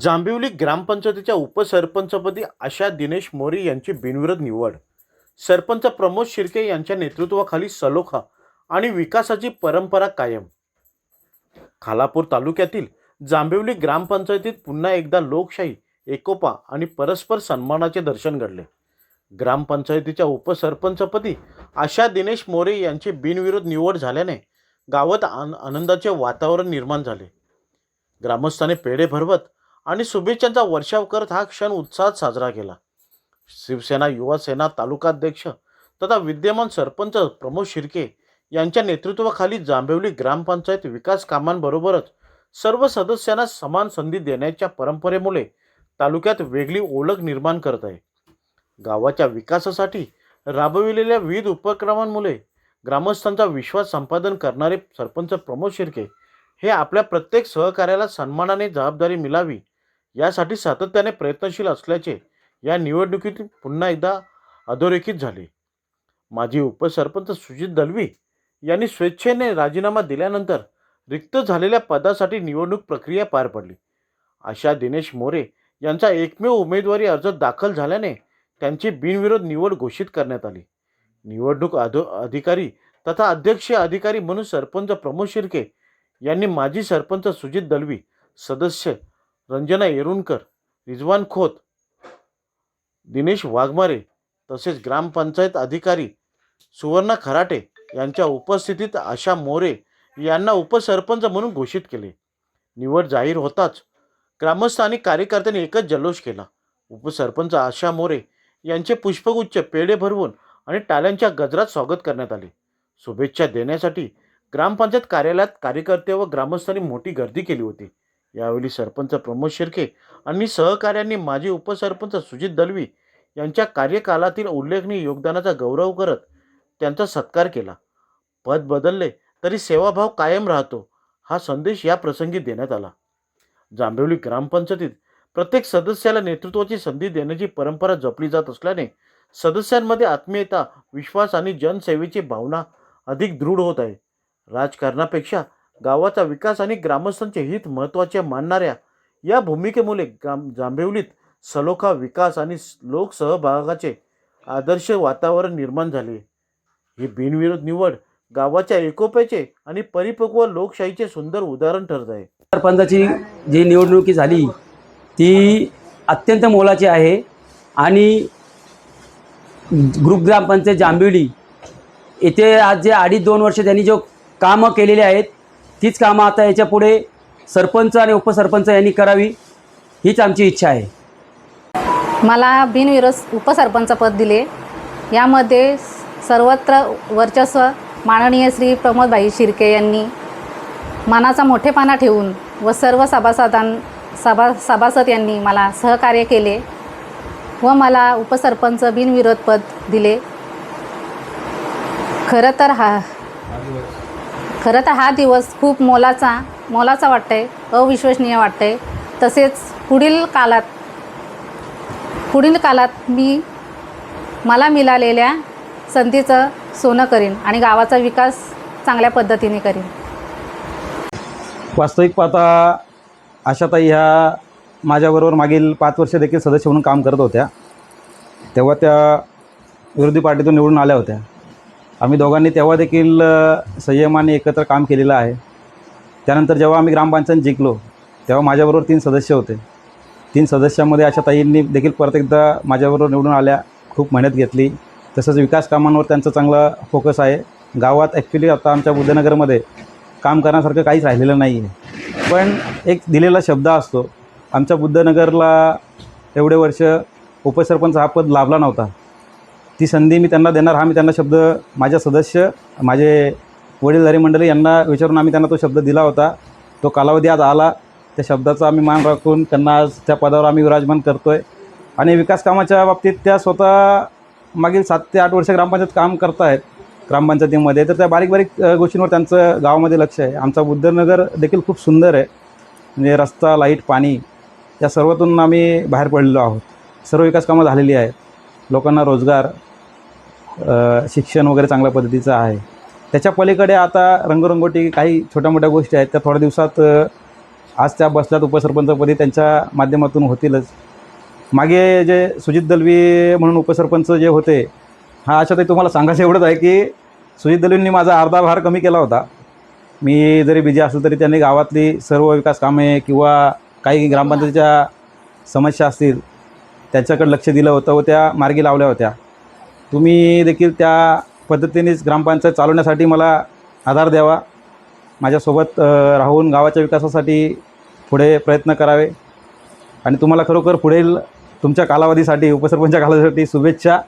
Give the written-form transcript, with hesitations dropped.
जांभिवली ग्रामपंचायतीच्या उपसरपंचपदी आशा दिनेश मोरे यांची बिनविरोध निवड. सरपंच प्रमोद शिर्के यांच्या नेतृत्वाखाली सलोखा आणि विकासाची परंपरा कायम. खालापूर तालुक्यातील जांभिवली ग्रामपंचायतीत पुन्हा एकदा लोकशाही, एकोपा आणि परस्पर सन्मानाचे दर्शन घडले. ग्रामपंचायतीच्या उपसरपंचपदी आशा दिनेश मोरे यांची बिनविरोध निवड झाल्याने गावात आनंदाचे वातावरण निर्माण झाले. ग्रामस्थांनी पेढे भरवत आणि शुभेच्छांचा वर्षाव करत हा क्षण उत्साहात साजरा केला. शिवसेना युवा सेना तालुकाध्यक्ष तथा विद्यमान सरपंच प्रमोद शिर्के यांच्या नेतृत्वाखाली जांभिवली ग्रामपंचायत विकास कामांबरोबरच सर्व सदस्यांना समान संधी देण्याच्या परंपरेमुळे तालुक्यात वेगळी ओळख निर्माण करत आहे. गावाच्या विकासासाठी राबविलेल्या विविध उपक्रमांमुळे ग्रामस्थांचा विश्वास संपादन करणारे सरपंच प्रमोद शिर्के हे आपल्या प्रत्येक सहकार्याला सन्मानाने जबाबदारी मिळावी यासाठी सातत्याने प्रयत्नशील असल्याचे या निवडणुकीत पुन्हा एकदा अधोरेखित झाले. माजी उपसरपंच सुजित दलवी यांनी स्वेच्छेने राजीनामा दिल्यानंतर रिक्त झालेल्या पदासाठी निवडणूक प्रक्रिया पार पडली. आशा दिनेश मोरे यांचा एकमेव उमेदवारी अर्ज दाखल झाल्याने त्यांची बिनविरोध निवड घोषित करण्यात आली. निवडणूक अधिकारी तथा अध्यक्ष अधिकारी म्हणून सरपंच प्रमोद शिर्के यांनी माजी सरपंच सुजित दलवी, सदस्य रंजना येरुणकर, रिजवान खोत, दिनेश वाघमारे तसेच ग्रामपंचायत अधिकारी सुवर्णा खराटे यांच्या उपस्थितीत आशा मोरे यांना उपसरपंच म्हणून घोषित केले. निवड जाहीर होताच ग्रामस्थ आणि कार्यकर्त्यांनी एकच जल्लोष केला. उपसरपंच आशा मोरे यांचे पुष्पगुच्छ, पेढे भरवून आणि टाळ्यांच्या गजरात स्वागत करण्यात आले. शुभेच्छा देण्यासाठी ग्रामपंचायत कार्यालयात कार्यकर्ते व ग्रामस्थांनी मोठी गर्दी केली होती. यावेळी सरपंच प्रमोद शिर्के आणि सहकाऱ्यांनी माजी उपसरपंच सुजित दलवी यांच्या कार्यकालातील उल्लेखनीय योगदानाचा गौरव करत त्यांचा सत्कार केला. पद बदलले तरी सेवाभाव कायम राहतो हा संदेश या प्रसंगी देण्यात आला. जांभिवली ग्रामपंचायतीत प्रत्येक सदस्याला नेतृत्वाची संधी देण्याची परंपरा जपली जात असल्याने सदस्यांमध्ये आत्मीयता, विश्वास आणि जनसेवेची भावना अधिक दृढ होत आहे. राजकारणापेक्षा गावाचा विकास आणि ग्रामस्थांचे हित महत्त्वाचे मानणाऱ्या या भूमिकेमुळे जांभिवलीत सलोखा, विकास आणि लोकसहभागाचे आदर्श वातावरण निर्माण झाले. ही बिनविरोध निवड गावाच्या एकोप्याचे आणि परिपक्व लोकशाहीचे सुंदर उदाहरण ठरत आहे. सरपंचाची जी निवडणुकी झाली ती अत्यंत मोलाची आहे आणि ग्रुप ग्रामपंचायत जांभिवली येथे आज जे 2.5 वर्ष त्यांनी जो कामं केलेली आहेत तीच कामं आता याच्या पुढे सरपंच आणि उपसरपंच यांनी करावी हीच आमची इच्छा आहे. मला बिनविरोध उपसरपंच पद दिले. यामध्ये सर्वत्र वर्चस्व माननीय श्री प्रमोदभाई शिर्के यांनी मनाचा मोठेपणा ठेवून व सर्व सभासद यांनी मला सहकार्य केले व मला उपसरपंच बिनविरोध पद दिले. खरं तर हा दिवस खूप मोलाचा वाटतंय, अविश्वसनीय वाटतंय. तसेच पुढील काळात मला मिळालेल्या संधीचं सोनं करीन आणि गावाचा विकास चांगल्या पद्धतीने करीन. वास्तविक पाहता आशाताई ह्या माझ्याबरोबर मागील 5 वर्ष देखील सदस्य म्हणून काम करत होत्या. तेव्हा त्या विरोधी पार्टीतून निवडून आल्या होत्या. आम्ही दोघांनी तेव्हा देखील संयमाने एकत्र काम केलेलं आहे. त्यानंतर जेव्हा आम्ही ग्रामपंचायत जिंकलो तेव्हा माझ्याबरोबर 3 सदस्य होते. 3 सदस्यांमध्ये आशाताईंनी देखील परत एकदा माझ्याबरोबर निवडून आल्या, खूप मेहनत घेतली. तसंच विकास कामांवर त्यांचा चांगला फोकस आहे. गावात ॲक्च्युली आता आमच्या बुद्धनगरमध्ये काम करण्यासारखं काहीच राहिलेलं नाही आहे. पण एक दिलेला शब्द असतो. आमच्या बुद्धनगरला एवढे वर्ष उपसरपंच हा पद लाभला नव्हता. ती संधी मी त्यांना देणार हा मी त्यांना शब्द माझ्या सदस्य, माझे वडीलधारी मंडळी यांना विचारून आम्ही त्यांना तो शब्द दिला होता. तो कालावधी आज आला. त्या शब्दाचा आम्ही मान राखून त्यांना आज त्या पदावर आम्ही विराजमान करतो आहे. आणि विकास कामाच्या बाबतीत त्या स्वतः मागील 7 ते 8 वर्ष ग्रामपंचायत काम करत आहेत ग्रामपंचायतीमध्ये. तर त्या बारीक गोष्टींवर त्यांचं गावामध्ये लक्ष आहे. आमचा बुद्धनगर देखील खूप सुंदर आहे. म्हणजे रस्ता, लाईट, पाणी या सर्वातून आम्ही बाहेर पडलेलो आहोत. सर्व विकास कामं झालेली आहेत. लोकांना रोजगार, शिक्षण वगैरे चांगल्या पद्धतीचं आहे. त्याच्या पलीकडे आता रंगरंगोटी काही छोट्या मोठ्या गोष्टी आहेत त्या थोड्या दिवसात आज त्या बसल्यात उपसरपंचपदी, त्यांच्या माध्यमातून होतीलच. मागे जे सुजित दलवी म्हणून उपसरपंच जे होते, हा आशाताई तुम्हाला सांगायचं एवढंच आहे की सुजित दलवींनी माझा अर्धा भार कमी केला होता. मी जरी बिझी असेल तरी त्यांनी गावातली सर्व विकास कामे किंवा काही ग्रामपंचायतीच्या समस्या असतील त्याच्याकडे लक्ष दिलं होतं व त्या मार्गी लावल्या होत्या. तुम्ही देखील त्या पद्धतीनेच ग्रामपंचायत चालवण्यासाठी मला आधार द्यावा, माझ्यासोबत राहून गावाच्या विकासासाठी पुढे प्रयत्न करावे आणि तुम्हाला खरोखर पुढील तुमच्या कालावधीसाठी, उपसरपंच कालावधीसाठी शुभेच्छा.